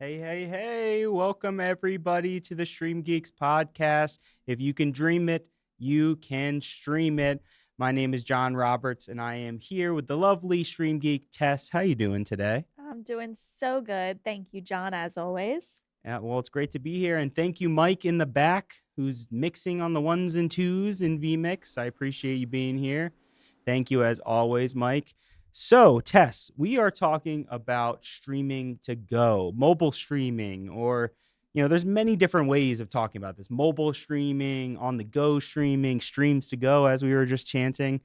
Hey, welcome everybody to the StreamGeeks Podcast. If you can dream it, you can stream it. My name is Jon Roberts, and I am here with the lovely StreamGeek Tess. How you doing today? I'm doing so good. Thank you, Jon, as always. Well, it's great to be here, and thank you, Mike, in the back, who's mixing on the ones and twos in vMix. I appreciate you being here. Thank you, as always, Mike. So, Tess, we are talking about streaming to go, mobile streaming, or, there's many different ways of talking about this. Mobile streaming, on the go streaming, streams to go, as we were just chanting.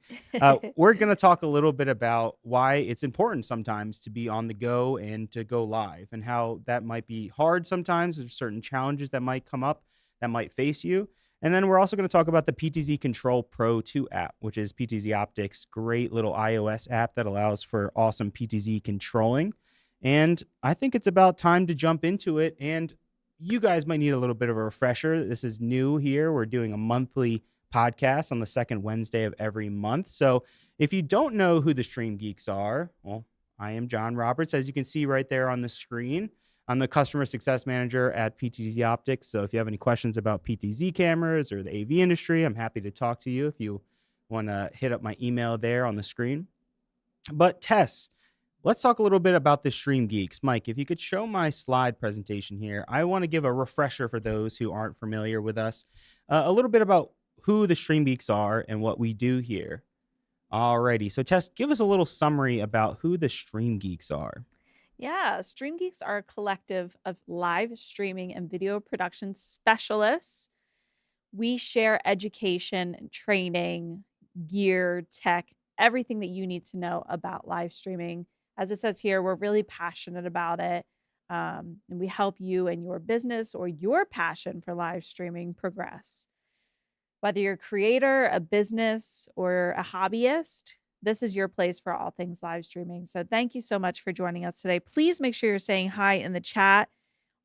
We're going to talk a little bit about why it's important sometimes to be on the go and to go live, and how that might be hard sometimes. There's certain challenges that might come up that might face you. And then we're also going to talk about the PTZ Control Pro 2 app, which is PTZ Optics' great little iOS app that allows for awesome PTZ controlling. And I think it's about time to jump into it. And you guys might need a little bit of a refresher. This is new here. We're doing a monthly podcast on the second Wednesday of every month. So if you don't know who the Stream Geeks are, well, I am Jon Roberts, as you can see right there on the screen. I'm the customer success manager at PTZ Optics. So if you have any questions about PTZ cameras or the AV industry, I'm happy to talk to you if you want to hit up my email there on the screen. But Tess, let's talk a little bit about the Stream Geeks. Mike, if you could show my slide presentation here, I want to give a refresher for those who aren't familiar with us, a little bit about who the Stream Geeks are and what we do here. Alrighty, so Tess, give us a little summary about who the Stream Geeks are. Yeah, StreamGeeks are a collective of live streaming and video production specialists. We share education and training, gear, tech, everything that you need to know about live streaming. As it says here, we're really passionate about it. And we help you and your business or your passion for live streaming progress. Whether you're a creator, a business, or a hobbyist, this is your place for all things live streaming. So thank you so much for joining us today. Please make sure you're saying hi in the chat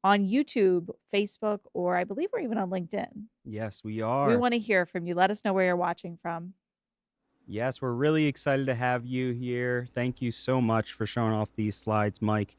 on YouTube, Facebook, or I believe we're even on LinkedIn. Yes, we are. We want to hear from you. Let us know where you're watching from. Yes, we're really excited to have you here. Thank you so much for showing off these slides, Mike.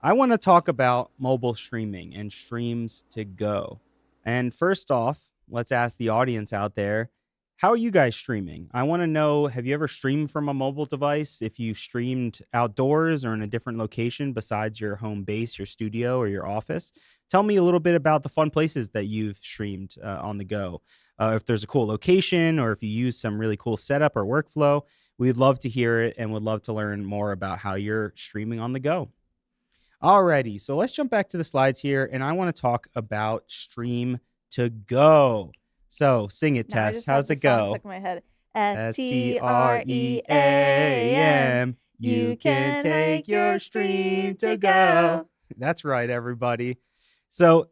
I want to talk about mobile streaming and streams to go. And first off, let's ask the audience out there, how are you guys streaming? I want to know, have you ever streamed from a mobile device? If you streamed outdoors or in a different location besides your home base, your studio, or your office, tell me a little bit about the fun places that you've streamed on the go. If there's a cool location or if you use some really cool setup or workflow, we'd love to hear it and would love to learn more about how you're streaming on the go. Alrighty, so let's jump back to the slides here, and I want to talk about stream to go. So sing it, Tess. How's it go? Stuck in my head. STREAM. You can take your stream to go. That's right, everybody. So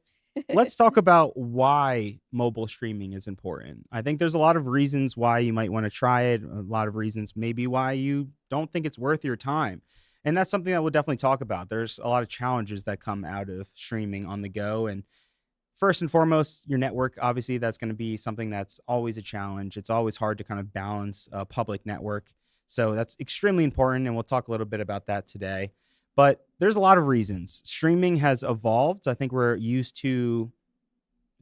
let's talk about why mobile streaming is important. I think there's a lot of reasons why you might want to try it, a lot of reasons maybe why you don't think it's worth your time. And that's something that we'll definitely talk about. There's a lot of challenges that come out of streaming on the go. And first and foremost, your network, obviously, that's going to be something that's always a challenge. It's always hard to kind of balance a public network. So that's extremely important, and we'll talk a little bit about that today. But there's a lot of reasons. Streaming has evolved. I think we're used to,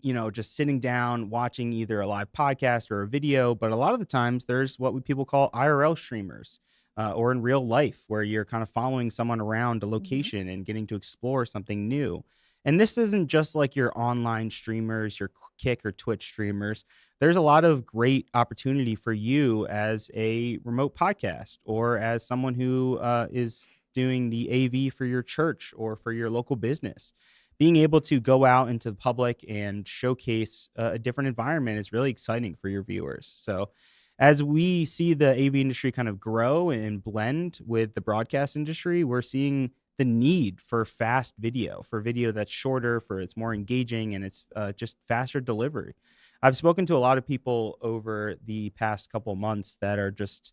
just sitting down, watching either a live podcast or a video. But a lot of the times, there's what people call IRL streamers, or in real life, where you're kind of following someone around a location and getting to explore something new. And this isn't just like your online streamers, your Kick or Twitch streamers. There's a lot of great opportunity for you as a remote podcast or as someone who is doing the AV for your church or for your local business. Being able to go out into the public and showcase a different environment is really exciting for your viewers. So as we see the AV industry kind of grow and blend with the broadcast industry, we're seeing the need for fast video, for video that's shorter, for it's more engaging, and it's just faster delivery. I've spoken to a lot of people over the past couple months that are just,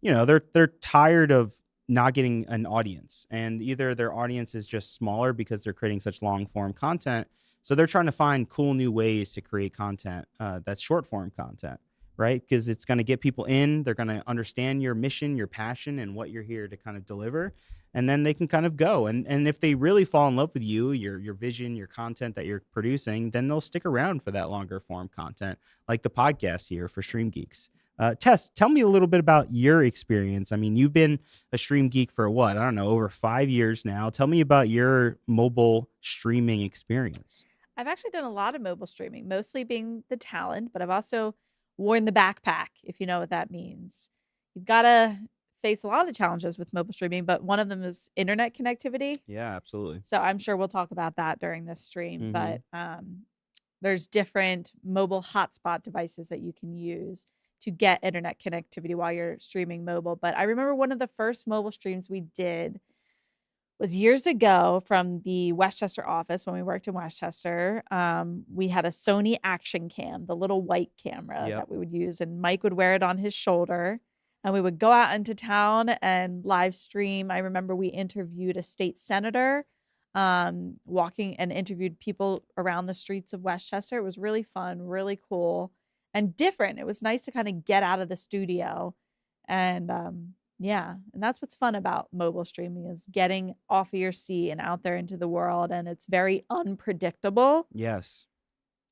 they're tired of not getting an audience, and either their audience is just smaller because they're creating such long form content. So they're trying to find cool new ways to create content that's short form content. right? Because it's going to get people in, they're going to understand your mission, your passion, and what you're here to kind of deliver. And then they can kind of go. And if they really fall in love with you, your vision, your content that you're producing, then they'll stick around for that longer form content, like the podcast here for StreamGeeks. Tess, tell me a little bit about your experience. I mean, you've been a Stream Geek for what? I don't know, over 5 years now. Tell me about your mobile streaming experience. I've actually done a lot of mobile streaming, mostly being the talent, but I've also worn the backpack, if you know what that means. You've got to face a lot of challenges with mobile streaming, but one of them is internet connectivity. Yeah, absolutely. So I'm sure we'll talk about that during this stream, Mhm. but there's different mobile hotspot devices that you can use to get internet connectivity while you're streaming mobile. But I remember one of the first mobile streams we did was years ago from the Westchester office when we worked in Westchester. We had a Sony Action Cam, the little white camera Yep. that we would use, and Mike would wear it on his shoulder. And we would go out into town and live stream. I remember we interviewed a state senator, walking and interviewed people around the streets of Westchester. It was really fun, really cool, and different. It was nice to kind of get out of the studio and yeah, and that's what's fun about mobile streaming is getting off of your seat and out there into the world, and it's very unpredictable. Yes.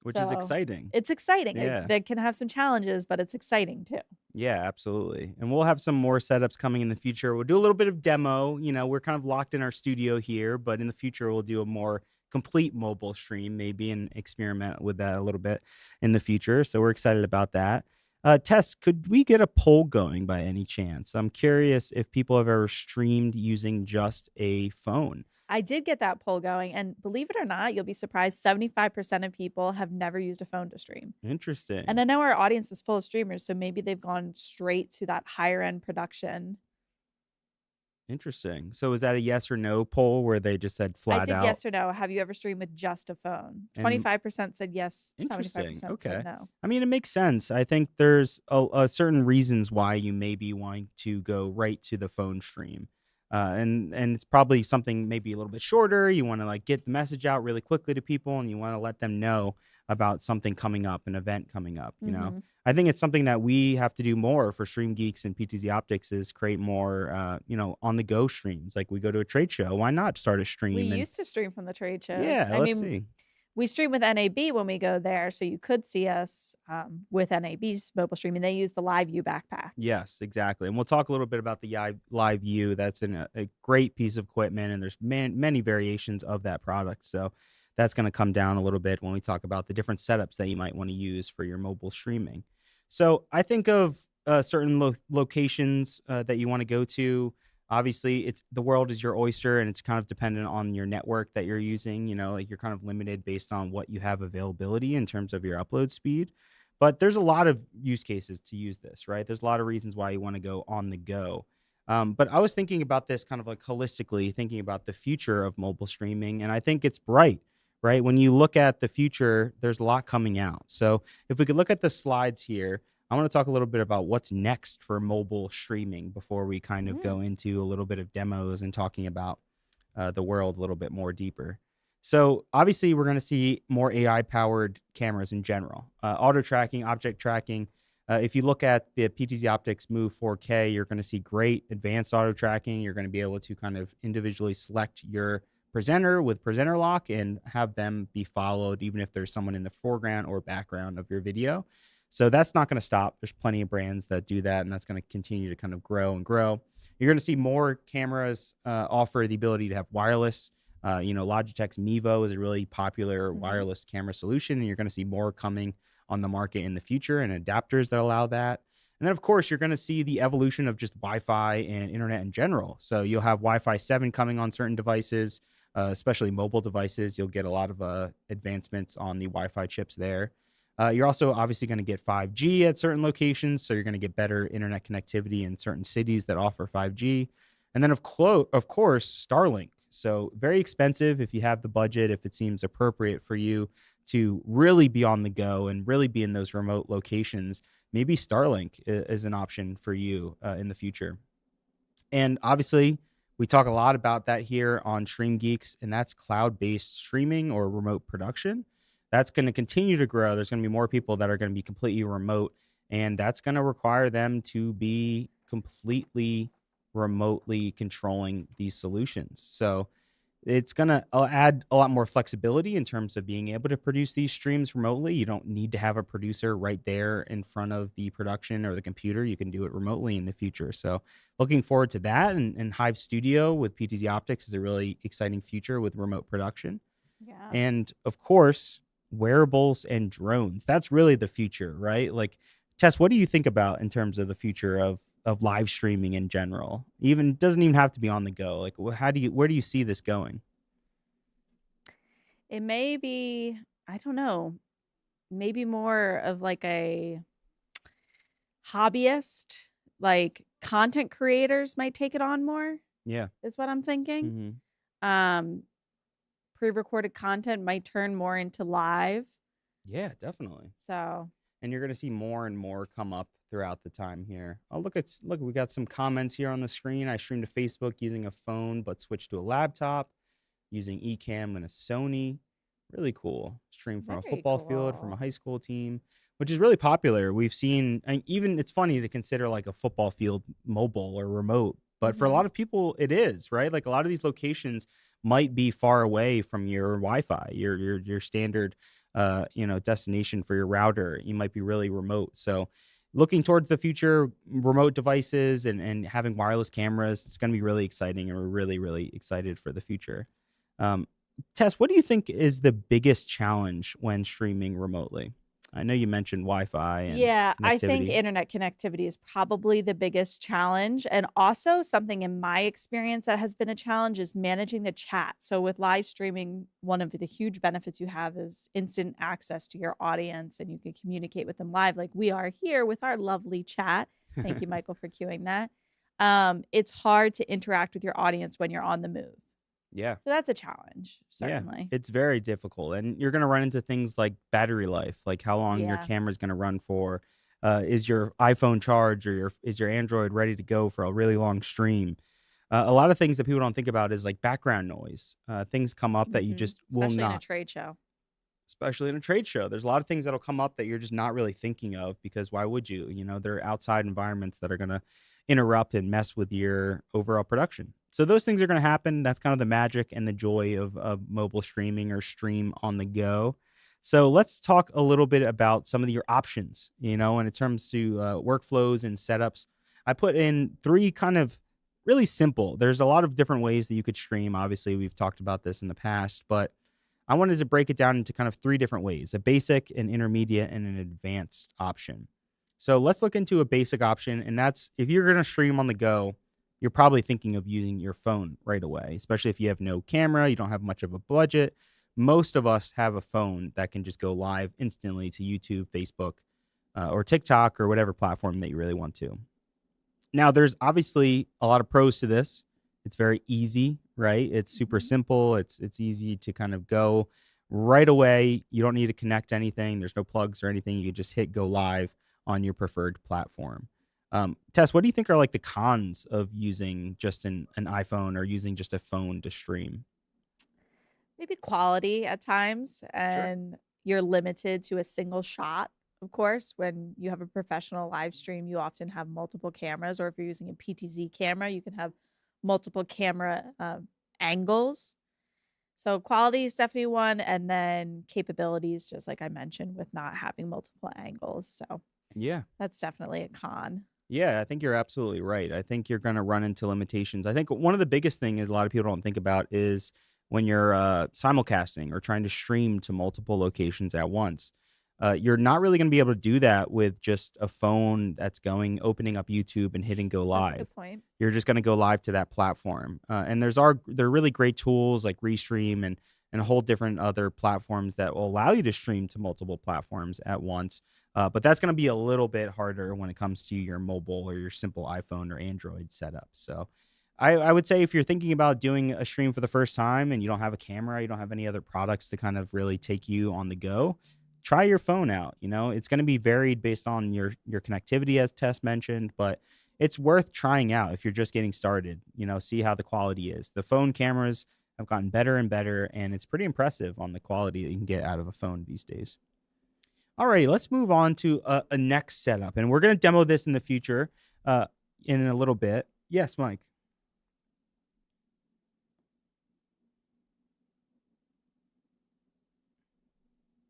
Which is So exciting. it's exciting. Yeah. That can have some challenges, but it's exciting too. Yeah, absolutely. And we'll have some more setups coming in the future. We'll do a little bit of demo. You know, we're kind of locked in our studio here, but in the future, we'll do a more complete mobile stream, maybe, and experiment with that a little bit in the future. So we're excited about that. Tess, could we get a poll going by any chance? I'm curious if people have ever streamed using just a phone. I did get that poll going, and believe it or not, you'll be surprised, 75% of people have never used a phone to stream. Interesting. And I know our audience is full of streamers, so maybe they've gone straight to that higher end production. Interesting. So is that a yes or no poll where they just said I flat did out? yes or no. Have you ever streamed with just a phone? And 25% said yes, interesting. 75% Okay. said no. I mean, it makes sense. I think there's a certain reasons why you may be wanting to go right to the phone stream. And it's probably something maybe a little bit shorter. You want to like get the message out really quickly to people, and you want to let them know about something coming up, an event coming up. You know, Mhm. I think it's something that we have to do more for Stream Geeks and PTZ Optics is create more, on the go streams. Like we go to a trade show, why not start a stream? We and used to stream from the trade shows. yeah, I let's mean, see. we stream with NAB when we go there, so you could see us with NAB's mobile streaming. They use the Live View backpack. Yes, exactly. And we'll talk a little bit about the Live View. That's a great piece of equipment, and there's many variations of that product. So that's going to come down a little bit when we talk about the different setups that you might want to use for your mobile streaming. So I think of certain locations that you want to go to. Obviously, it's the world is your oyster, and it's kind of dependent on your network that you're using. You know, like you're kind of limited based on what you have availability in terms of your upload speed. But there's a lot of use cases to use this, right? There's a lot of reasons why you want to go on the go. But I was thinking about this kind of like holistically, thinking about the future of mobile streaming, and I think it's bright, right? When you look at the future, there's a lot coming out. So if we could look at the slides here, I want to talk a little bit about what's next for mobile streaming before we kind of go into a little bit of demos and talking about the world a little bit more deeper. So obviously, we're going to see more AI-powered cameras in general. Auto tracking, object tracking. If you look at the PTZ Optics Move 4K, you're going to see great advanced auto tracking. You're going to be able to kind of individually select your presenter with presenter lock and have them be followed even if there's someone in the foreground or background of your video. So that's not going to stop. There's plenty of brands that do that, and that's going to continue to kind of grow and grow. You're going to see more cameras offer the ability to have wireless. Logitech's Mevo is a really popular wireless camera solution, and you're going to see more coming on the market in the future and adapters that allow that. And then, of course, you're going to see the evolution of just Wi-Fi and internet in general. So you'll have Wi-Fi 7 coming on certain devices, especially mobile devices. You'll get a lot of advancements on the Wi-Fi chips there. You're also obviously going to get 5G at certain locations, so you're going to get better internet connectivity in certain cities that offer 5G. And then, of course, Starlink. So very expensive if you have the budget, if it seems appropriate for you to really be on the go and really be in those remote locations. Maybe Starlink is an option for you in the future. And obviously, we talk a lot about that here on StreamGeeks, and that's cloud-based streaming or remote production. That's going to continue to grow. There's going to be more people that are going to be completely remote And that's going to require them to be completely remotely controlling these solutions. So it's going to add a lot more flexibility in terms of being able to produce these streams remotely. You don't need to have a producer right there in front of the production or the computer. You can do it remotely in the future. So looking forward to that. And Hive Studio with PTZ Optics is a really exciting future with remote production. Yeah. And of course, wearables and drones. That's really the future, right? Like, Tess, what do you think about in terms of the future of live streaming in general? Even doesn't even have to be on the go. Like, where do you see this going? It may be, I don't know, maybe more of like a hobbyist, like content creators might take it on more. Yeah. Is what I'm thinking. Pre-recorded content might turn more into live. Yeah, definitely. So, and you're going to see more and more come up throughout the time here. Oh, look, we got some comments here on the screen. I streamed to Facebook using a phone, but switched to a laptop using Ecamm and a Sony. Really cool. Stream from a football field, from a high school team, which is really popular. We've seen, and even it's funny to consider like a football field mobile or remote, but for a lot of people, it is, right? Like a lot of these locations might be far away from your Wi-Fi, your standard destination for your router. You might be really remote. So looking towards the future, remote devices and having wireless cameras, it's going to be really exciting, and we're really, really excited for the future. Tess, what do you think is the biggest challenge when streaming remotely? I know you mentioned Wi-Fi and I think internet connectivity is probably the biggest challenge. And also something in my experience that has been a challenge is managing the chat. So with live streaming, one of the huge benefits you have is instant access to your audience, and you can communicate with them live like we are here with our lovely chat. Thank you, Michael, for cueing that. It's hard to interact with your audience when you're on the move. Yeah. So that's a challenge, certainly. Yeah, it's very difficult. And you're going to run into things like battery life, like how long your camera is going to run for. Is your iPhone charged, or is your Android ready to go for a really long stream? A lot of things that people don't think about is like background noise. Things come up that you just will not. Especially in a trade show. Especially in a trade show. There's a lot of things that'll come up that you're just not really thinking of, because why would you? They're outside environments that are going to interrupt and mess with your overall production. So those things are going to happen. That's kind of the magic and the joy of mobile streaming or stream on the go. So let's talk a little bit about some of your options, and in terms to workflows and setups. I put in 3 kind of really simple. There's a lot of different ways that you could stream. Obviously, we've talked about this in the past, but I wanted to break it down into kind of 3 different ways: a basic, an intermediate, and an advanced option. So let's look into a basic option, and that's if you're going to stream on the go, you're probably thinking of using your phone right away, especially if you have no camera, you don't have much of a budget. Most of us have a phone that can just go live instantly to YouTube, Facebook, or TikTok, or whatever platform that you really want to. Now, there's obviously a lot of pros to this. It's very easy, right? It's super simple. It's easy to kind of go right away. You don't need to connect anything. There's no plugs or anything. You can just hit go live on your preferred platform. Tess, what do you think are like the cons of using just an iPhone or using just a phone to stream? Maybe quality at times, and you're limited to a single shot. Of course, when you have a professional live stream, you often have multiple cameras, or if you're using a PTZ camera, you can have multiple camera angles. So quality is definitely one, and then capabilities, just like I mentioned, with not having multiple angles. So yeah, that's definitely a con. Yeah, I think you're absolutely right. I think you're going to run into limitations. I think one of the biggest things a lot of people don't think about is when you're simulcasting or trying to stream to multiple locations at once. You're not really going to be able to do that with just a phone that's opening up YouTube and hitting go live. That's a good point. You're just going to go live to that platform. And there are really great tools like Restream and a whole different other platforms that will allow you to stream to multiple platforms at once. But that's going to be a little bit harder when it comes to your mobile or your simple iPhone or Android setup. So I would say if you're thinking about doing a stream for the first time and you don't have a camera, you don't have any other products to kind of really take you on the go, try your phone out. It's going to be varied based on your connectivity, as Tess mentioned, but it's worth trying out if you're just getting started. See how the quality is. The phone cameras have gotten better and better, and it's pretty impressive on the quality that you can get out of a phone these days. Alrighty, let's move on to a next setup, and we're going to demo this in the future in a little bit. Yes, Mike.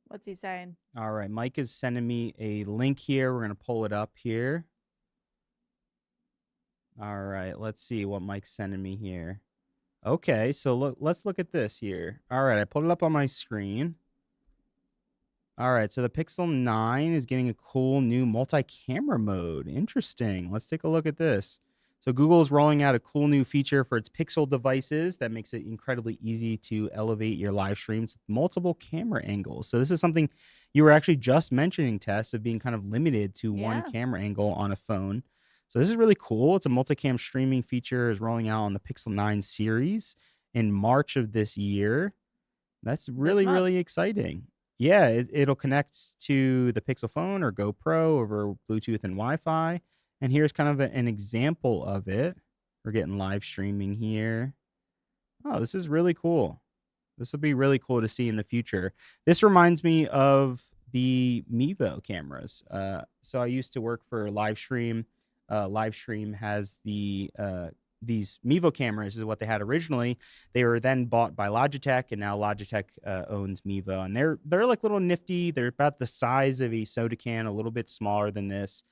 What's he saying? All right, Mike is sending me a link here. We're going to pull it up here. All right, let's see what Mike's sending me here. Okay, so let's look at this here. All right, I pulled it up on my screen. All right, so the Pixel 9 is getting a cool new multi-camera mode. Interesting. Let's take a look at this. So Google is rolling out a cool new feature for its Pixel devices that makes it incredibly easy to elevate your live streams with multiple camera angles. So this is something you were actually just mentioning, Tess, of being kind of limited to one camera angle on a phone. So this is really cool. It's a multicam streaming feature is rolling out on the Pixel 9 series in March of this year. That's really, really exciting. Yeah, it'll connect to the Pixel phone or GoPro over Bluetooth and Wi-Fi. And here's kind of an example of it. We're getting live streaming here. Oh, this is really cool. This will be really cool to see in the future. This reminds me of the Mevo cameras. So I used to work for Livestream. Livestream has these Mevo cameras is what they had originally. They were then bought by Logitech, and now Logitech owns Mevo. And they're like little nifty. They're about the size of a soda can, a little bit smaller than this.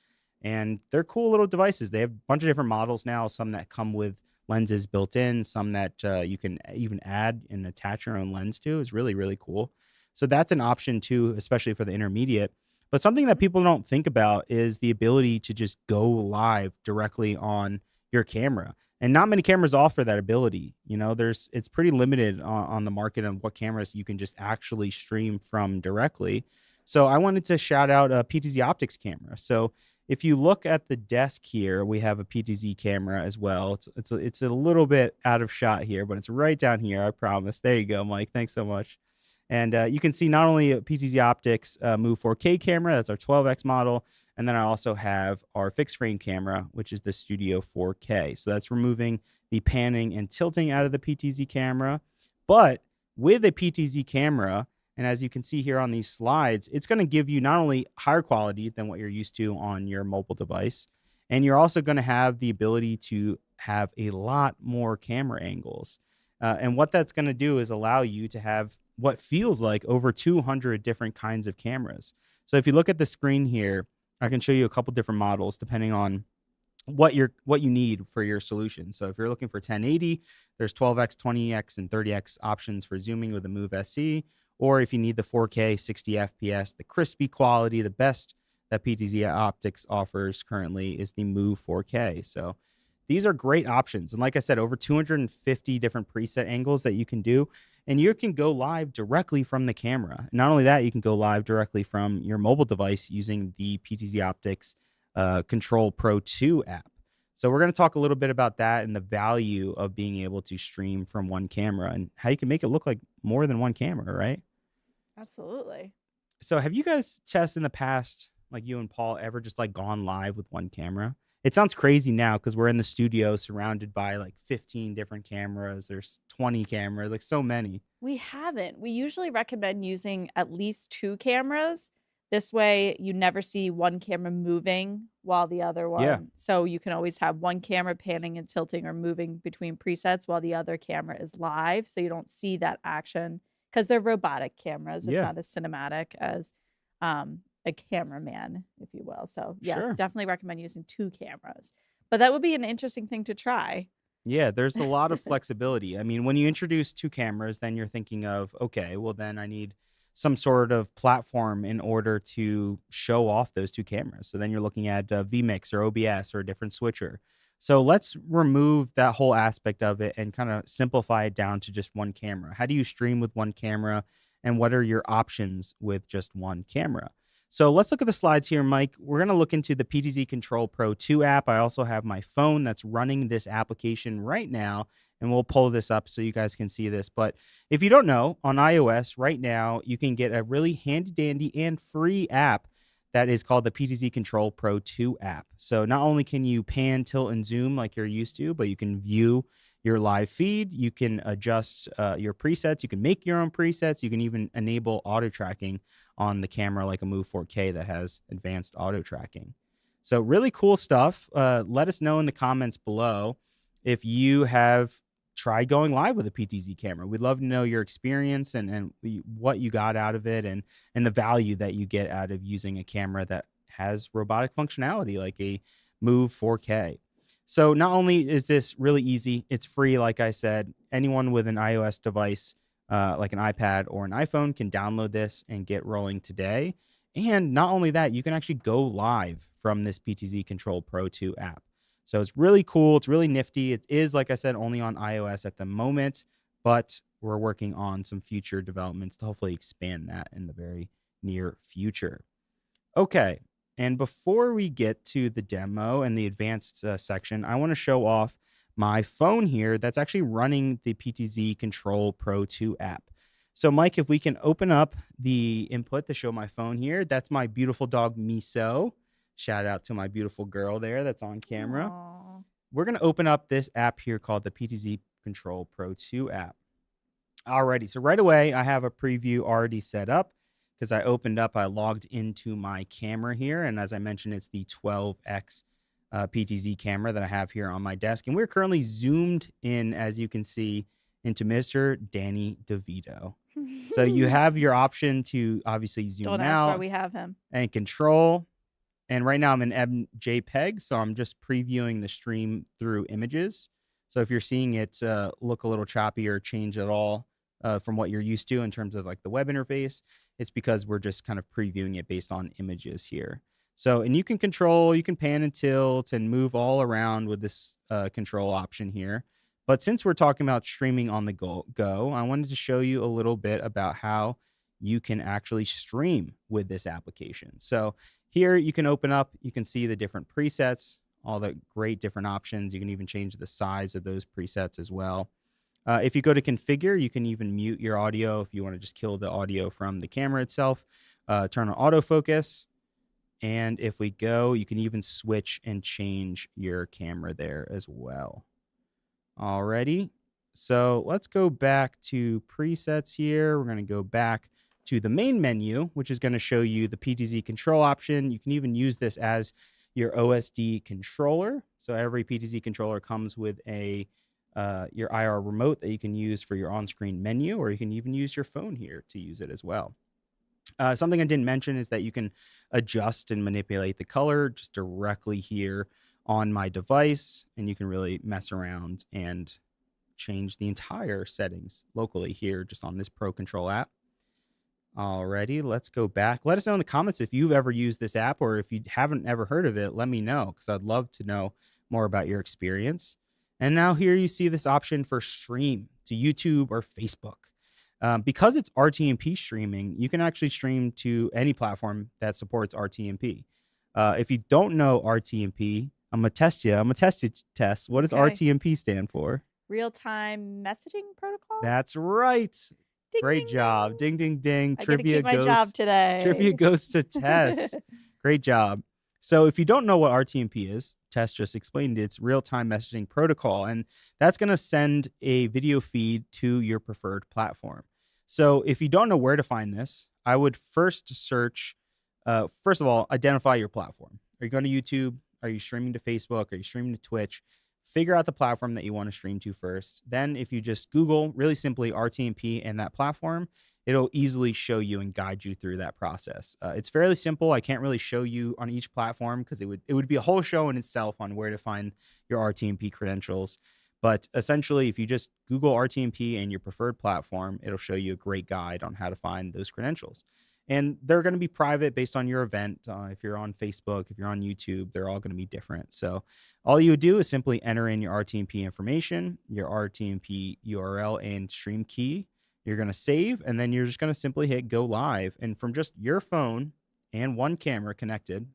And they're cool little devices. They have a bunch of different models now, some that come with lenses built in, some that you can even add and attach your own lens to. Is really, really cool. So that's an option too, especially for the intermediate. But something that people don't think about is the ability to just go live directly on your camera. And not many cameras offer that ability. You know, it's pretty limited on the market of what cameras you can just actually stream from directly. So I wanted to shout out a PTZ Optics camera. So if you look at the desk here, we have a PTZ camera as well. It's a little bit out of shot here, but it's right down here, I promise. There you go, Mike. Thanks so much. And you can see not only a PTZ Optics Move 4K camera, that's our 12X model, and then I also have our fixed frame camera, which is the Studio 4K. So that's removing the panning and tilting out of the PTZ camera. But with a PTZ camera, and as you can see here on these slides, it's going to give you not only higher quality than what you're used to on your mobile device, and you're also going to have the ability to have a lot more camera angles. And what that's going to do is allow you to have what feels like over 200 different kinds of cameras. So if you look at the screen here, I can show you a couple different models depending on what you need for your solution. So if you're looking for 1080, there's 12x, 20x, and 30x options for zooming with the Move SE. Or if you need the 4K, 60 FPS, the crispy quality, the best that PTZ Optics offers currently is the Move 4K. So these are great options. And like I said, over 250 different preset angles that you can do. And you can go live directly from the camera. Not only that, you can go live directly from your mobile device using the PTZ Optics Control Pro 2 app. So we're going to talk a little bit about that and the value of being able to stream from one camera and how you can make it look like more than one camera, right? Absolutely. So have you guys, Tess, in the past, like you and Paul, ever just like gone live with one camera? It sounds crazy now because we're in the studio surrounded by like 15 different cameras. There's 20 cameras, like so many. We haven't. We usually recommend using at least 2 cameras. This way you never see one camera moving while the other one. Yeah. So you can always have one camera panning and tilting or moving between presets while the other camera is live. So you don't see that action because they're robotic cameras. It's not as cinematic as a cameraman, if you will. So yeah, definitely recommend using 2 cameras. But that would be an interesting thing to try. Yeah, there's a lot of flexibility. I mean, when you introduce 2 cameras, then you're thinking of, okay, well then I need some sort of platform in order to show off those 2 cameras. So then you're looking at vMix or OBS or a different switcher. So let's remove that whole aspect of it and kind of simplify it down to just one camera. How do you stream with one camera, and what are your options with just one camera? So let's look at the slides here, Mike. We're going to look into the PTZ Control Pro 2 app. I also have my phone that's running this application right now, and we'll pull this up so you guys can see this. But if you don't know, on iOS right now, you can get a really handy-dandy and free app that is called the PTZ Control Pro 2 app. So not only can you pan, tilt, and zoom like you're used to, but you can view your live feed. You can adjust your presets. You can make your own presets. You can even enable auto tracking on the camera like a Move 4K that has advanced auto tracking. So really cool stuff. Let us know in the comments below if you have tried going live with a PTZ camera. We'd love to know your experience and what you got out of it and the value that you get out of using a camera that has robotic functionality like a Move 4K. So not only is this really easy, it's free. Like I said, anyone with an iOS device, like an iPad or an iPhone, can download this and get rolling today. And not only that, you can actually go live from this PTZ Control Pro 2 app. So it's really cool. It's really nifty. It is, like I said, only on iOS at the moment, but we're working on some future developments to hopefully expand that in the very near future. Okay. And before we get to the demo and the advanced section, I want to show off my phone here that's actually running the PTZ Control Pro 2 app. So Mike, if we can open up the input to show my phone here, that's my beautiful dog, Miso. Shout out to my beautiful girl there that's on camera. Aww. We're going to open up this app here called the PTZ Control Pro 2 app. Alrighty, so right away, I have a preview already set up because I logged into my camera here. And as I mentioned, it's the 12X PTZ camera that I have here on my desk. And we're currently zoomed in, as you can see, into Mr. Danny DeVito. So you have your option to obviously zoom Don't out. ask why we have him. And control. And right now I'm in MJPEG, so I'm just previewing the stream through images. So if you're seeing it look a little choppy or change at all from what you're used to in terms of like the web interface, it's because we're just kind of previewing it based on images here. So, and you can pan and tilt and move all around with this control option here. But since we're talking about streaming on the go, I wanted to show you a little bit about how you can actually stream with this application. So here you can open up, you can see the different presets, all the great different options. You can even change the size of those presets as well. If you go to configure, you can even mute your audio if you want to just kill the audio from the camera itself. Turn on autofocus. And if we go, you can even switch and change your camera there as well. Alrighty. So let's go back to presets here. We're going to go back to the main menu, which is going to show you the PTZ control option. You can even use this as your OSD controller. So every PTZ controller comes with your IR remote that you can use for your on-screen menu, or you can even use your phone here to use it as well. Something I didn't mention is that you can adjust and manipulate the color just directly here on my device, and you can really mess around and change the entire settings locally here just on this Pro Control app. Alrighty, let's go back. Let us know in the comments if you've ever used this app, or if you haven't ever heard of it, let me know, because I'd love to know more about your experience. And now here you see this option for stream to YouTube or Facebook. Because it's RTMP streaming, you can actually stream to any platform that supports RTMP. If you don't know RTMP, I'm going to test you. Tess. What does RTMP stand for? Real-time messaging protocol? That's right. Ding, Great ding, job. Ding, ding, ding. I get to keep my job today. Trivia goes to Tess. Great job. So if you don't know what RTMP is, Tess just explained it. It's real-time messaging protocol, and that's going to send a video feed to your preferred platform. So if you don't know where to find this, I would first search, first of all, identify your platform. Are you going to YouTube? Are you streaming to Facebook? Are you streaming to Twitch? Figure out the platform that you want to stream to first. Then if you just Google, really simply, RTMP and that platform, it'll easily show you and guide you through that process. It's fairly simple. I can't really show you on each platform because it would be a whole show in itself on where to find your RTMP credentials. But essentially, if you just Google RTMP and your preferred platform, it'll show you a great guide on how to find those credentials. And they're going to be private based on your event. If you're on Facebook, if you're on YouTube, they're all going to be different. So all you would do is simply enter in your RTMP information, your RTMP URL and stream key. You're going to save, and then you're just going to simply hit go live. And from just your phone and one camera connected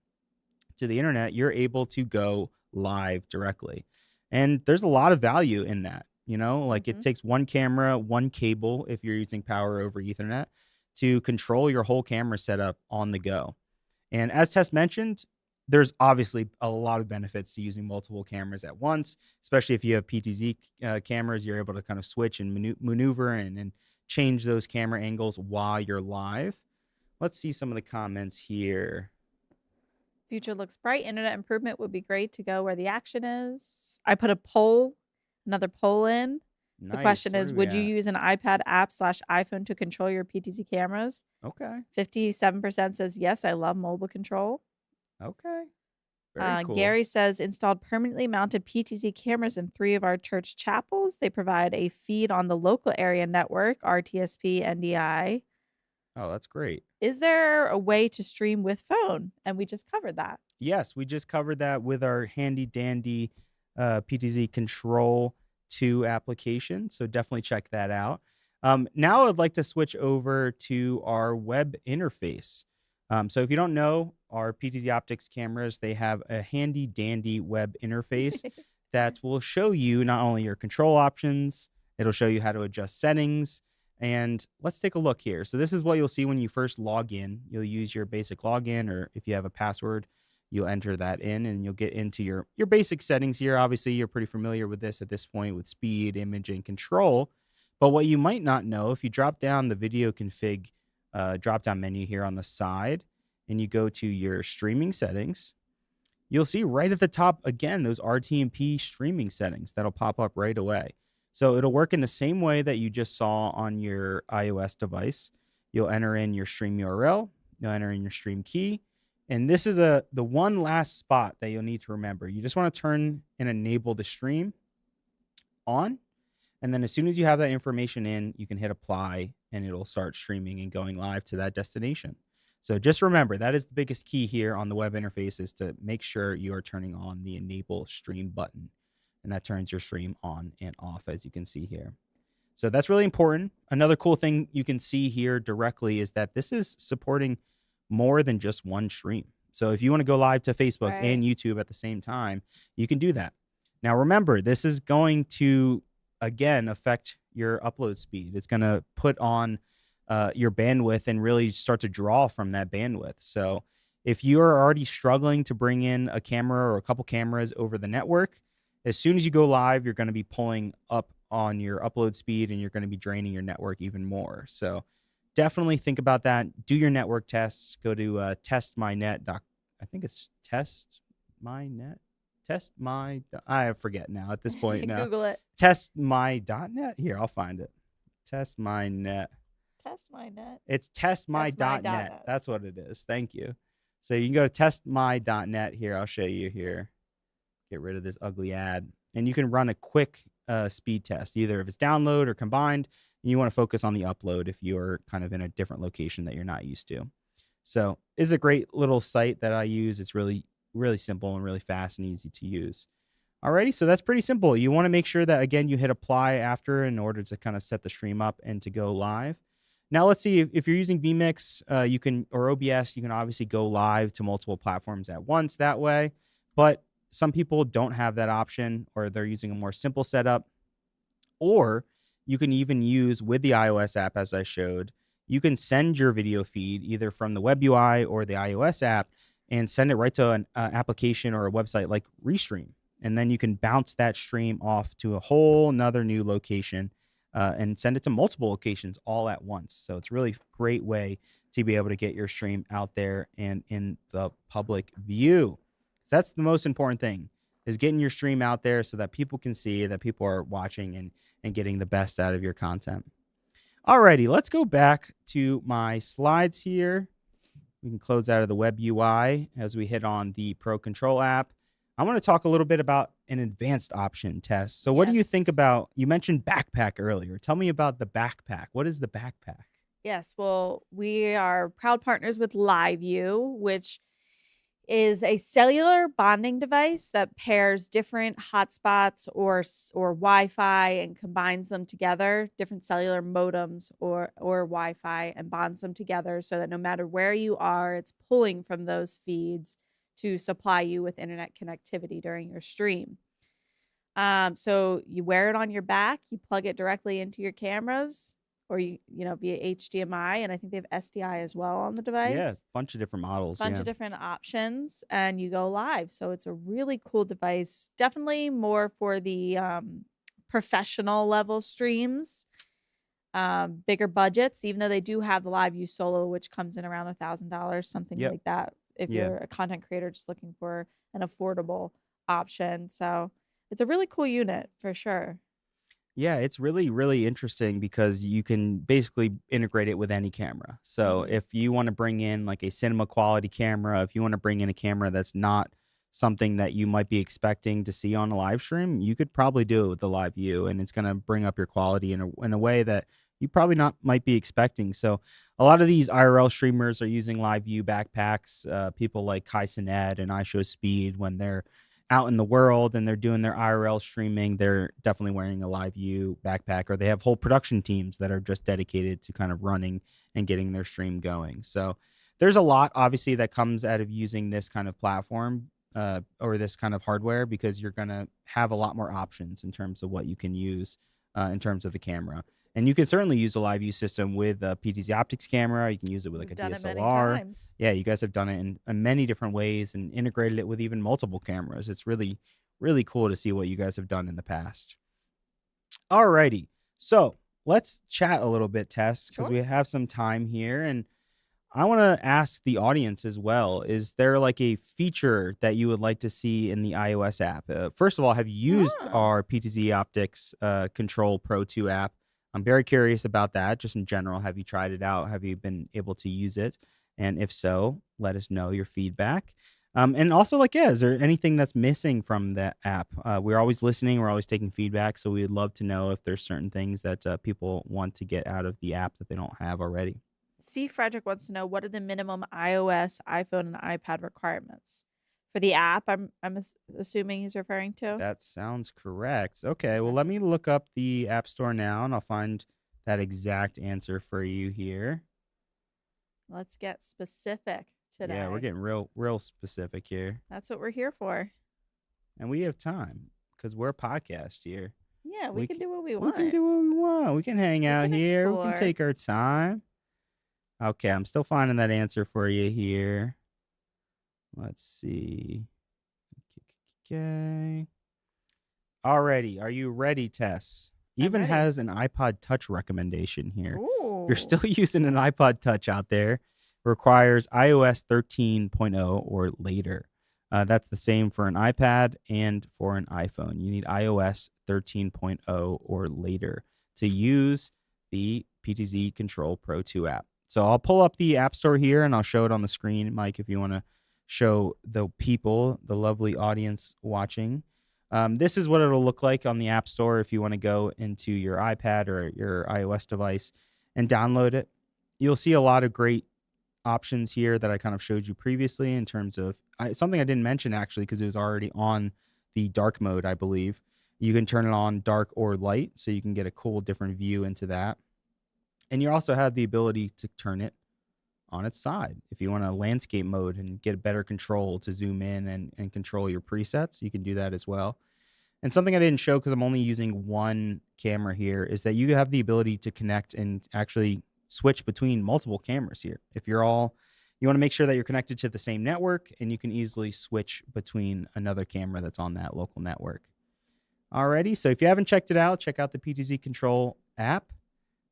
to the internet, you're able to go live directly. And there's a lot of value in that, like it takes one camera, one cable, if you're using power over Ethernet, to control your whole camera setup on the go. And as Tess mentioned, there's obviously a lot of benefits to using multiple cameras at once, especially if you have PTZ cameras. You're able to kind of switch and maneuver and change those camera angles while you're live. Let's see some of the comments here. Future looks bright. Internet improvement would be great to go where the action is. I put another poll in. Nice. The question is, would you use an iPad app / iPhone to control your PTZ cameras? Okay. 57% says yes, I love mobile control. Okay. Very cool. Gary says, installed permanently mounted PTZ cameras in 3 of our church chapels. They provide a feed on the local area network, RTSP, NDI. Oh, that's great. Is there a way to stream with phone? And we just covered that. Yes, we just covered that with our handy dandy PTZ Control 2 application. So definitely check that out. Now I'd like to switch over to our web interface. So if you don't know, our PTZ Optics cameras, they have a handy dandy web interface that will show you not only your control options, it'll show you how to adjust settings. And let's take a look here. So this is what you'll see when you first log in. You'll use your basic login, or if you have a password, you'll enter that in and you'll get into your basic settings here. Obviously, you're pretty familiar with this at this point with speed, image, and control. But what you might not know, if you drop down the video config drop-down menu here on the side and you go to your streaming settings, you'll see right at the top, again, those RTMP streaming settings that'll pop up right away. So it'll work in the same way that you just saw on your iOS device. You'll enter in your stream URL, you'll enter in your stream key, and this is the one last spot that you'll need to remember. You just want to turn and enable the stream on, and then as soon as you have that information in, you can hit apply, and it'll start streaming and going live to that destination. So just remember, that is the biggest key here on the web interface, is to make sure you are turning on the enable stream button. And that turns your stream on and off, as you can see here. So that's really important. Another cool thing you can see here directly is that this is supporting more than just one stream. So if you want to go live to Facebook and YouTube at the same time, you can do that. Now, remember, this is going to, again, affect your upload speed. It's going to put on your bandwidth and really start to draw from that bandwidth. So if you're already struggling to bring in a camera or a couple cameras over the network, as soon as you go live, you're going to be pulling up on your upload speed and you're going to be draining your network even more. So definitely think about that. Do your network tests. Go to testmynet. I think it's testmynet. I forget now at this point. Now. Google it. Testmy.net. Here, I'll find it. Testmynet. Testmynet. It's testmy.net. That's what it is. Thank you. So you can go to testmy.net here. I'll show you here. Get rid of this ugly ad. And you can run a quick speed test, either if it's download or combined, and you want to focus on the upload if you're kind of in a different location that you're not used to. So it's a great little site that I use. It's really, really simple and really fast and easy to use. Alrighty, so that's pretty simple. You want to make sure that, again, you hit apply after in order to kind of set the stream up and to go live. Now, let's see, if you're using vMix, or OBS, you can obviously go live to multiple platforms at once that way. But some people don't have that option, or they're using a more simple setup. Or you can even use, with the iOS app, as I showed, you can send your video feed either from the web UI or the iOS app and send it right to an application or a website like Restream. And then you can bounce that stream off to a whole nother new location and send it to multiple locations all at once. So it's a really great way to be able to get your stream out there and in the public view. That's the most important thing, is getting your stream out there so that people can see that people are watching and getting the best out of your content. Alrighty, let's go back to my slides here. We can close out of the web UI as we hit on the Pro Control app. I want to talk a little bit about an advanced option, Tess. So what do you think about, you mentioned backpack earlier. Tell me about the backpack. What is the backpack? Yes, well, we are proud partners with LiveView, which is a cellular bonding device that pairs different hotspots or Wi-Fi and combines them together, different cellular modems or Wi-Fi, and bonds them together so that no matter where you are, it's pulling from those feeds to supply you with internet connectivity during your stream. So you wear it on your back, you plug it directly into your cameras, or via HDMI, and I think they have SDI as well on the device. Yeah, a bunch of different models. Bunch of different options, and you go live. So it's a really cool device. Definitely more for the professional level streams, bigger budgets, even though they do have the Live View Solo, which comes in around $1,000, something like that. If you're a content creator just looking for an affordable option. So it's a really cool unit for sure. Yeah, it's really, really interesting because you can basically integrate it with any camera. So if you want to bring in like a cinema quality camera, if you want to bring in a camera that's not something that you might be expecting to see on a live stream, you could probably do it with the Live View, and it's going to bring up your quality in a way that you probably not might be expecting. So a lot of these IRL streamers are using Live View backpacks. People like Kai Cenat and iShowSpeed, when they're out in the world and they're doing their IRL streaming, they're definitely wearing a Live View backpack, or they have whole production teams that are just dedicated to kind of running and getting their stream going. So there's a lot, obviously, that comes out of using this kind of platform or this kind of hardware, because you're going to have a lot more options in terms of what you can use in terms of the camera. And you can certainly use a Live View system with a PTZ Optics camera. You can use it with like a DSLR. Yeah, you guys have done it in many different ways and integrated it with even multiple cameras. It's really, really cool to see what you guys have done in the past. Alrighty, so let's chat a little bit, Tess, because we have some time here. And I want to ask the audience as well, is there like a feature that you would like to see in the iOS app? First of all, have you used our PTZ Optics Control Pro 2 app? I'm very curious about that. Just in general, have you tried it out? Have you been able to use it? And if so, let us know your feedback. And also, is there anything that's missing from the app? We're always listening. We're always taking feedback. So we'd love to know if there's certain things that people want to get out of the app that they don't have already. C. Frederick wants to know, what are the minimum iOS, iPhone, and iPad requirements for the app? I'm assuming he's referring to. That sounds correct. Okay, well, let me look up the App Store now, and I'll find that exact answer for you here. Let's get specific today. Yeah, we're getting real specific here. That's what we're here for. And we have time because we're a podcast here. Yeah, we can do what we want. We can do what we want. We can hang out here. Explore. We can take our time. Okay, I'm still finding that answer for you here. Let's see. Okay. Alrighty. Are you ready, Tess? Even has an iPod Touch recommendation here. Ooh. If you're still using an iPod Touch out there, requires iOS 13.0 or later. That's the same for an iPad and for an iPhone. You need iOS 13.0 or later to use the PTZ Control Pro 2 app. So I'll pull up the App Store here and I'll show it on the screen, Mike, if you want to show the people, the lovely audience watching. This is what it'll look like on the App Store if you want to go into your iPad or your iOS device and download it. You'll see a lot of great options here that I kind of showed you previously in terms of something I didn't mention actually because it was already on the dark mode, I believe. You can turn it on dark or light so you can get a cool different view into that. And you also have the ability to turn it on its side. If you want a landscape mode and get better control to zoom in and control your presets, you can do that as well. And something I didn't show because I'm only using one camera here is that you have the ability to connect and actually switch between multiple cameras here. If you want to make sure that you're connected to the same network, and you can easily switch between another camera that's on that local network. Alrighty, so if you haven't checked it out, check out the PTZ Control app.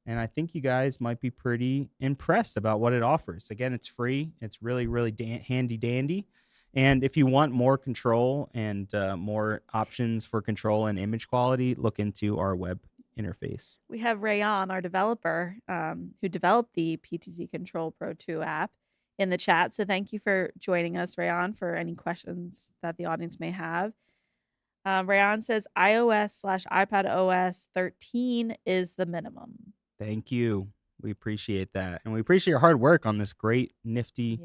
And I think you guys might be pretty impressed about what it offers. Again, it's free. It's really, really handy dandy. And if you want more control and more options for control and image quality, look into our web interface. We have Rayon, our developer, who developed the PTZ Control Pro 2 app, in the chat. So thank you for joining us, Rayon, for any questions that the audience may have. Rayon says iOS/iPadOS 13 is the minimum. Thank you. We appreciate that. And we appreciate your hard work on this great, nifty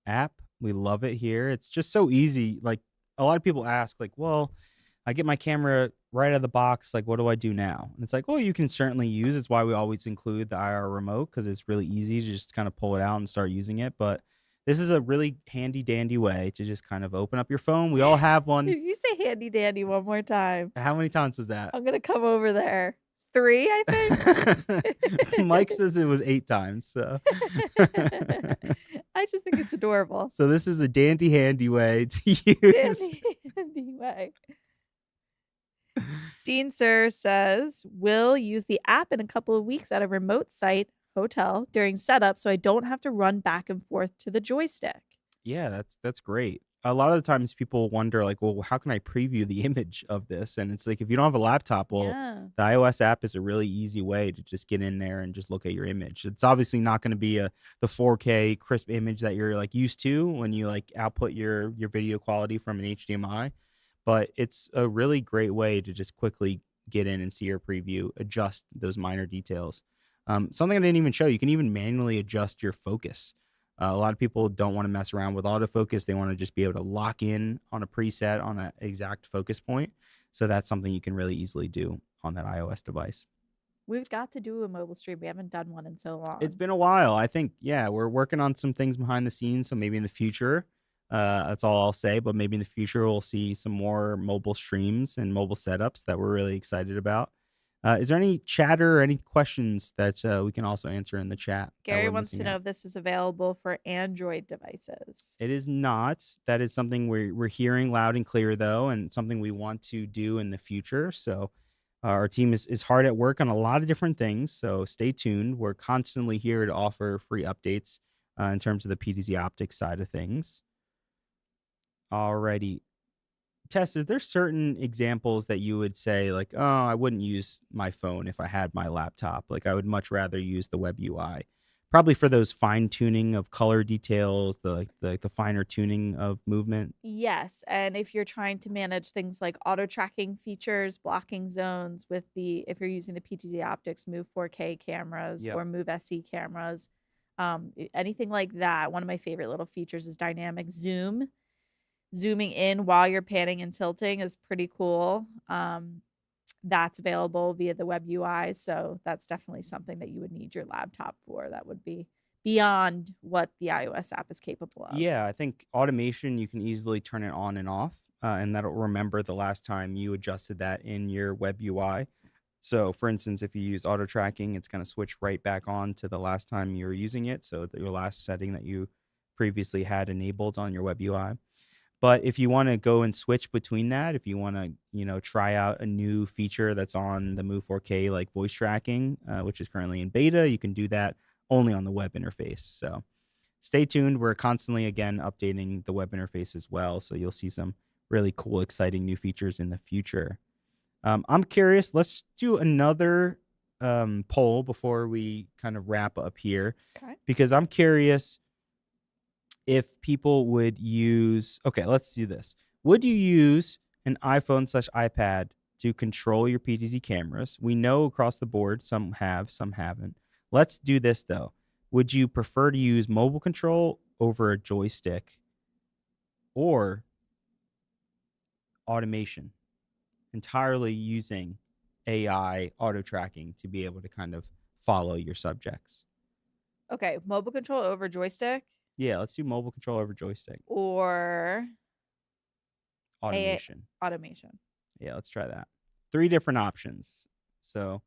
app. We love it here. It's just so easy. Like, a lot of people ask, like, well, I get my camera right out of the box. Like, what do I do now? And it's like, well, you can certainly use. It's why we always include the IR remote, because it's really easy to just kind of pull it out and start using it. But this is a really handy dandy way to just kind of open up your phone. We all have one. Did you say handy dandy one more time? How many times was that? I'm going to come over there. 3, I think. Mike says it was 8 times. So. I just think it's adorable. So this is a dandy handy way to use. Handy way. Dean Sir says, we'll use the app in a couple of weeks at a remote site hotel during setup so I don't have to run back and forth to the joystick. Yeah, that's great. A lot of the times people wonder like, well, how can I preview the image of this? And it's like, if you don't have a laptop, well, the iOS app is a really easy way to just get in there and just look at your image. It's obviously not going to be the 4K crisp image that you're like used to when you like output your video quality from an HDMI, but it's a really great way to just quickly get in and see your preview, adjust those minor details. Something I didn't even show, you can even manually adjust your focus. A lot of people don't want to mess around with autofocus. They want to just be able to lock in on a preset on an exact focus point. So that's something you can really easily do on that iOS device. We've got to do a mobile stream. We haven't done one in so long. It's been a while. I think, yeah, we're working on some things behind the scenes. So maybe in the future, that's all I'll say. But maybe in the future, we'll see some more mobile streams and mobile setups that we're really excited about. Is there any chatter or any questions that we can also answer in the chat? Gary wants to know if this is available for Android devices. It is not. That is something we're hearing loud and clear, though, and something we want to do in the future. So our team is hard at work on a lot of different things. So stay tuned. We're constantly here to offer free updates in terms of the PTZ optics side of things. Alrighty. Tess, is there certain examples that you would say like, oh, I wouldn't use my phone if I had my laptop? Like I would much rather use the web UI, probably for those fine tuning of color details, the finer tuning of movement. Yes, and if you're trying to manage things like auto tracking features, blocking zones with if you're using the PTZ optics, Move 4K cameras or Move SE cameras, anything like that. One of my favorite little features is dynamic zoom. Zooming in while you're panning and tilting is pretty cool. That's available via the web UI. So that's definitely something that you would need your laptop for. That would be beyond what the iOS app is capable of. Yeah, I think automation, you can easily turn it on and off, and that'll remember the last time you adjusted that in your web UI. So for instance, if you use auto tracking, it's going to switch right back on to the last time you were using it. So your last setting that you previously had enabled on your web UI. But if you want to go and switch between that, if you want to, try out a new feature that's on the Move 4K, like voice tracking, which is currently in beta, you can do that only on the web interface. So stay tuned. We're constantly, again, updating the web interface as well. So you'll see some really cool, exciting new features in the future. I'm curious. Let's do another poll before we kind of wrap up here, because I'm curious if people would use, let's do this. Would you use an iPhone/iPad to control your PTZ cameras? We know across the board, some have, some haven't. Let's do this though. Would you prefer to use mobile control over a joystick or automation, entirely using AI auto tracking to be able to kind of follow your subjects? Okay, mobile control over joystick? Yeah, let's do mobile control over joystick. Or automation. Automation. Yeah, let's try that. 3 different options. So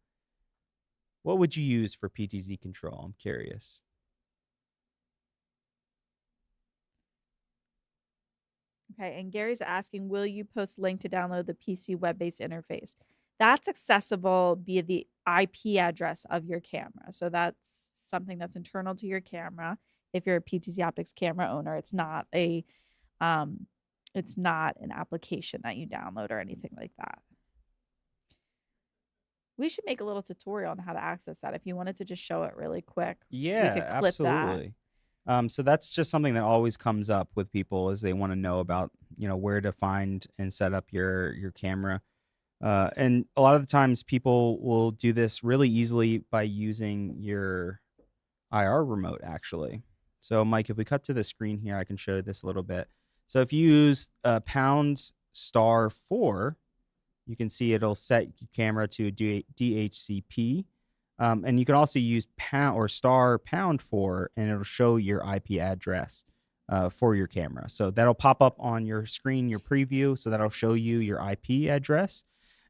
what would you use for PTZ control? I'm curious. Okay, and Gary's asking, will you post link to download the PC web-based interface? That's accessible via the IP address of your camera. So that's something that's internal to your camera. If you're a PTZ Optics camera owner, it's not an application that you download or anything like that. We should make a little tutorial on how to access that. If you wanted to just show it really quick, yeah, we could clip absolutely. So that's just something that always comes up with people is they want to know about, where to find and set up your camera. And a lot of the times people will do this really easily by using your IR remote, actually. So Mike, if we cut to the screen here, I can show this a little bit. So if you use #*4, you can see it'll set your camera to DHCP. And you can also use *4, and it'll show your IP address for your camera. So that'll pop up on your screen, your preview. So that'll show you your IP address.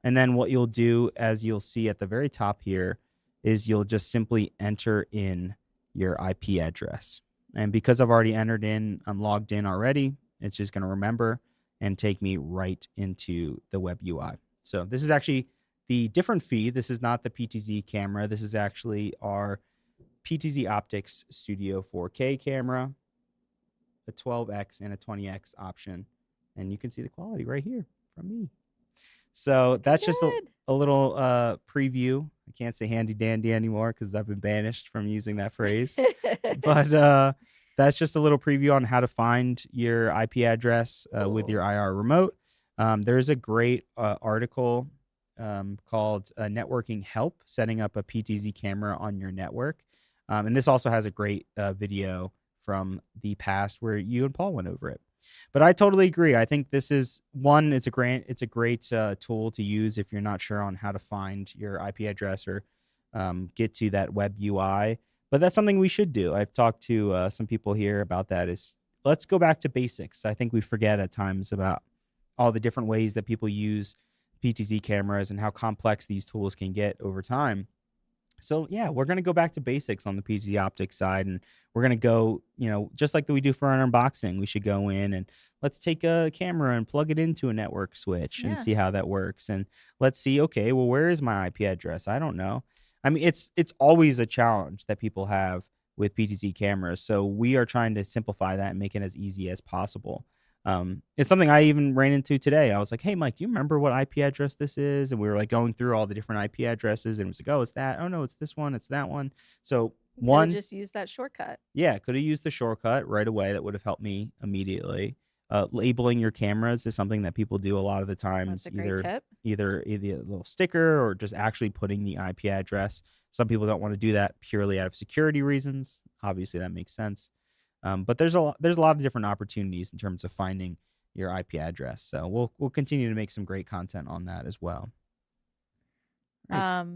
And then what you'll do, as you'll see at the very top here, is you'll just simply enter in your IP address. And because I've already entered in, I'm logged in already, it's just going to remember and take me right into the web UI. So this is actually the different feed. This is not the PTZ camera. This is actually our PTZ Optics Studio 4K camera, a 12x and a 20x option. And you can see the quality right here from me. So that's just a little preview. I can't say handy dandy anymore because I've been banished from using that phrase. But that's just a little preview on how to find your IP address with your IR remote. There's a great article called Networking Help, Setting Up a PTZ Camera on Your Network. And this also has a great video from the past where you and Paul went over it. But I totally agree. I think this is one, it's a great tool to use if you're not sure on how to find your IP address or get to that web UI. But that's something we should do. I've talked to some people here about that. Is let's go back to basics. I think we forget at times about all the different ways that people use PTZ cameras and how complex these tools can get over time. So yeah, we're going to go back to basics on the PTZ Optics side, and we're going to go, just like we do for our unboxing, we should go in and let's take a camera and plug it into a network switch and see how that works. And let's see, okay, well, where is my IP address? I don't know. I mean, it's always a challenge that people have with PTZ cameras. So we are trying to simplify that and make it as easy as possible. It's something I even ran into today. I was like, hey, Mike, do you remember what IP address this is? And we were like going through all the different IP addresses, and it was like, oh, it's that. Oh, no, it's this one. It's that one. So one, just use that shortcut. Yeah, could have used the shortcut right away. That would have helped me immediately. Labeling your cameras is something that people do a lot of the times. That's a great tip. Either a little sticker or just actually putting the IP address. Some people don't want to do that purely out of security reasons. Obviously, that makes sense. But there's a lot of different opportunities in terms of finding your IP address. So we'll continue to make some great content on that as well. Right.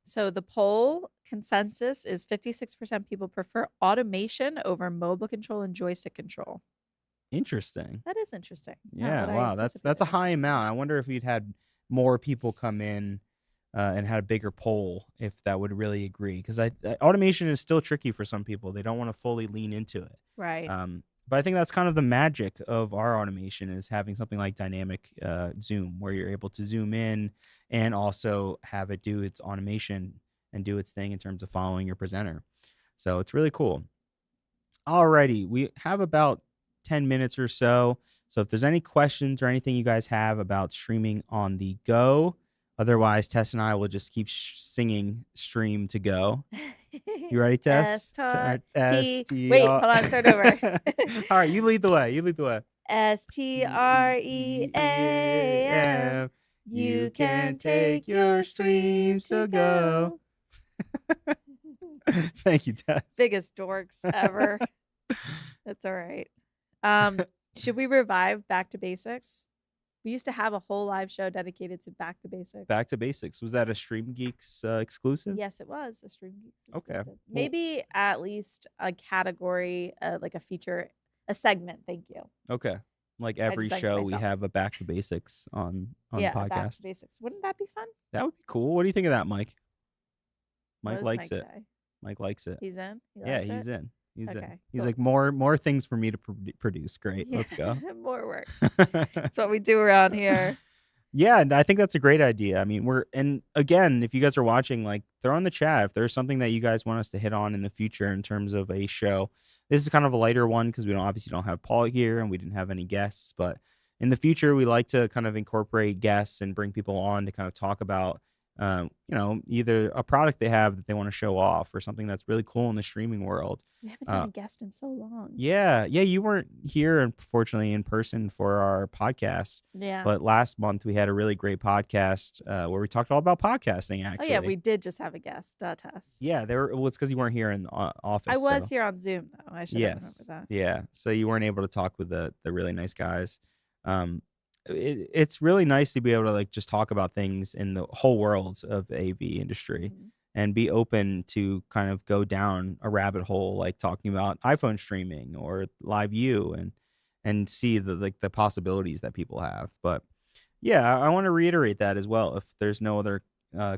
So the poll consensus is 56% people prefer automation over mobile control and joystick control. Interesting. That is interesting. Yeah, wow, that's a high amount. I wonder if you'd had more people come in and had a bigger poll, if that would really agree. Because automation is still tricky for some people. They don't want to fully lean into it. Right. But I think that's kind of the magic of our automation, is having something like dynamic zoom, where you're able to zoom in and also have it do its automation and do its thing in terms of following your presenter. So it's really cool. Alrighty, we have about 10 minutes or so. So if there's any questions or anything you guys have about streaming on the go, otherwise Tess and I will just keep singing Stream to Go. You ready, Tess? S-T. Wait, hold on, start over. All right, you lead the way. STREAM. You can take your stream to go. Thank you, Tess. Biggest dorks ever. That's all right. Should we revive Back to Basics? We used to have a whole live show dedicated to Back to Basics. Back to Basics. Was that a StreamGeeks exclusive? Yes, it was a StreamGeeks exclusive. Okay. Maybe at least a category, like a feature, a segment. Thank you. Okay. Like every show, we have a Back to Basics on podcast. Back to Basics. Wouldn't that be fun? That would be cool. What do you think of that, Mike? Mike likes it. Say? Mike likes it. He's in? He's in. He's okay, in. He's like, more things for me to produce. Great. Let's go. More work. That's what we do around here. Yeah, and I think that's a great idea. I mean, and again, if you guys are watching, like, throw in the chat if there's something that you guys want us to hit on in the future in terms of a show. This is kind of a lighter one because we obviously don't have Paul here and we didn't have any guests. But in the future, we like to kind of incorporate guests and bring people on to kind of talk about either a product they have that they want to show off or something that's really cool in the streaming world. We haven't had a guest in so long. Yeah, you weren't here, unfortunately, in person for our podcast. Yeah. But last month we had a really great podcast where we talked all about podcasting, actually. Oh, yeah, we did just have a guest, Tess. Yeah, it's because you weren't here in the office. I was here on Zoom, though. I should remember that. Yeah, so you weren't able to talk with the really nice guys. It's really nice to be able to like just talk about things in the whole world of the AV industry and be open to kind of go down a rabbit hole, like talking about iPhone streaming or live view and see the possibilities that people have. But Yeah, I want to reiterate that as well. If there's no other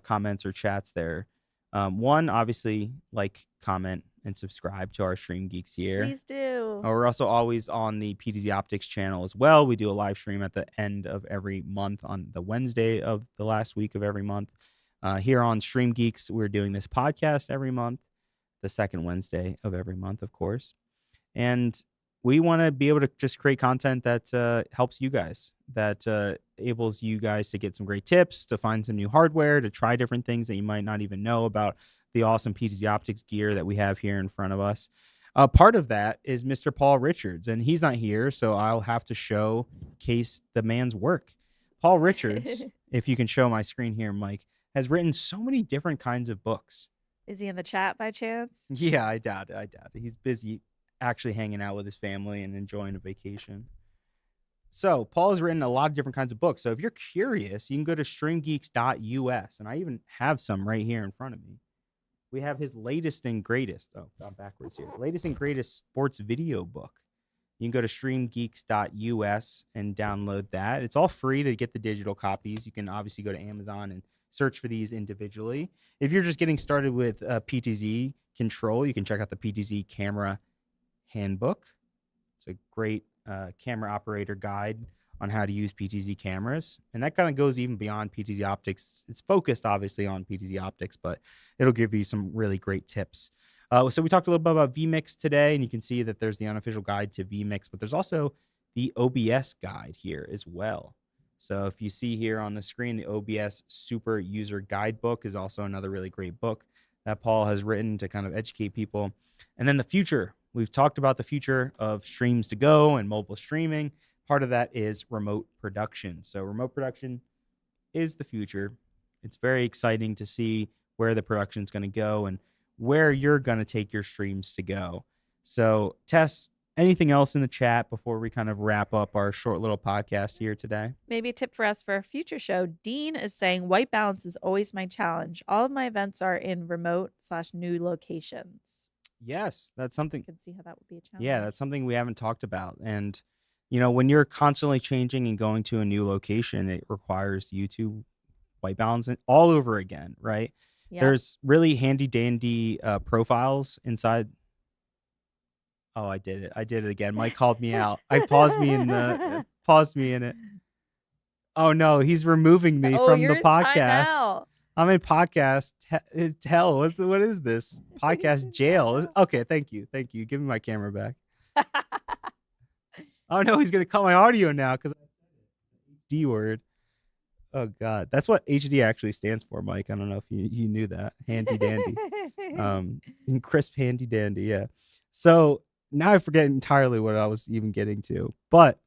comments or chats there, one, obviously, like, comment, and subscribe to our Stream Geeks here. Please do. We're also always on the PTZ Optics channel as well. We do a live stream at the end of every month on the Wednesday of the last week of every month. Here on Stream Geeks, we're doing this podcast every month, the second Wednesday of every month, of course. And we want to be able to just create content that helps you guys, that enables you guys to get some great tips, to find some new hardware, to try different things that you might not even know about the awesome PTZ Optics gear that we have here in front of us. Part of that is Mr. Paul Richards, and he's not here, so I'll have to showcase the man's work. Paul Richards, if you can show my screen here, Mike, has written so many different kinds of books. Is he in the chat by chance? Yeah, I doubt it. He's busy actually hanging out with his family and enjoying a vacation. So Paul has written a lot of different kinds of books. So if you're curious, you can go to streamgeeks.us, and I even have some right here in front of me. We have his latest and greatest. Oh, gone backwards here. Latest and greatest sports video book. You can go to streamgeeks.us and download that. It's all free to get the digital copies. You can obviously go to Amazon and search for these individually. If you're just getting started with PTZ Control, you can check out the PTZ Camera Handbook. It's a great camera operator guide on how to use PTZ cameras. And that kind of goes even beyond PTZ Optics. It's focused, obviously, on PTZ Optics, but it'll give you some really great tips. So we talked a little bit about vMix today, and you can see that there's the unofficial guide to vMix, but there's also the OBS guide here as well. So if you see here on the screen, the OBS Super User Guidebook is also another really great book that Paul has written to kind of educate people. And then the future. We've talked about the future of streams to go and mobile streaming. Part of that is remote production. So remote production is the future. It's very exciting to see where the production is going to go and where you're going to take your streams to go. So, Tess, anything else in the chat before we kind of wrap up our short little podcast here today? Maybe a tip for us for a future show. Dean is saying white balance is always my challenge. All of my events are in remote/new locations. Yes, that's something. I can see how that would be a challenge. Yeah, that's something we haven't talked about. And, you know, when you're constantly changing and going to a new location, it requires you to white balance it all over again, right? Yeah. There's really handy dandy profiles inside. Oh, I did it again. Mike called me out. I paused me in it. Oh no, he's removing me from the podcast. I'm in podcast hell. What is this? Podcast jail. Okay, thank you. Give me my camera back. Oh no, he's gonna cut my audio now because I said the D word. Oh God, that's what HD actually stands for, Mike. I don't know if you knew that. Handy dandy. And crisp handy dandy. Yeah. So now I forget entirely what I was even getting to. But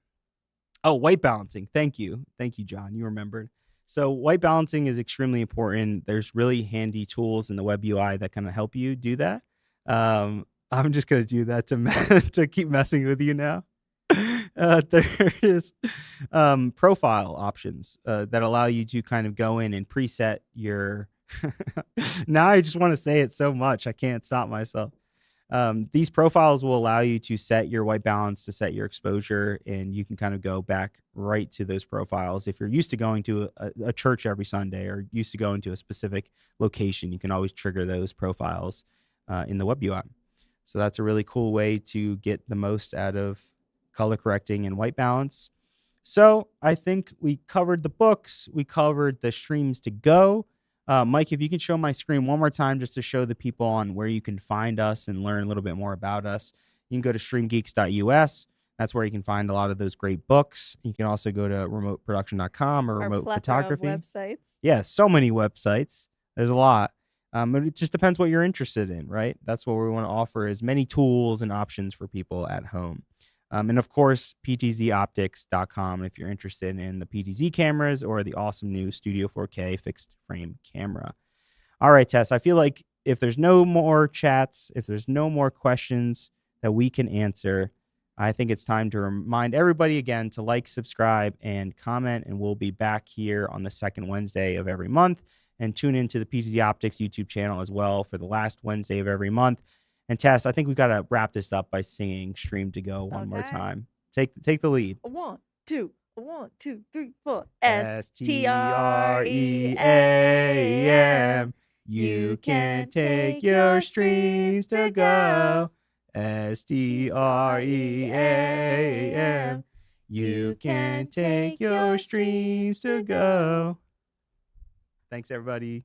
white balancing. Thank you, John. You remembered. So white balancing is extremely important. There's really handy tools in the web UI that kind of help you do that. I'm just gonna do that to keep messing with you now. There is profile options that allow you to kind of go in and preset your. Now I just want to say it so much I can't stop myself. These profiles will allow you to set your white balance, to set your exposure, and you can kind of go back right to those profiles. If you're used to going to a church every Sunday or used to going to a specific location, you can always trigger those profiles in the web UI. So that's a really cool way to get the most out of color correcting and white balance. So I think we covered the books. We covered the streams to go. Mike, if you can show my screen one more time just to show the people on where you can find us and learn a little bit more about us. You can go to streamgeeks.us. That's where you can find a lot of those great books. You can also go to remoteproduction.com or remote photography. Websites. Yeah, so many websites. There's a lot. But it just depends what you're interested in, right? That's what we want to offer, as many tools and options for people at home. And of course, PTZoptics.com if you're interested in the PTZ cameras or the awesome new Studio 4K fixed frame camera. All right, Tess, I feel like if there's no more chats, if there's no more questions that we can answer, I think it's time to remind everybody again to like, subscribe, and comment. And we'll be back here on the second Wednesday of every month. And tune into the PTZ Optics YouTube channel as well for the last Wednesday of every month. And Tess, I think we've got to wrap this up by singing Stream to Go one more time. Take the lead. 1, 2, 1, 2, 3, 4. StreamGeeks. You can take your streams to go. StreamGeeks. You can take your streams to go. Thanks, everybody.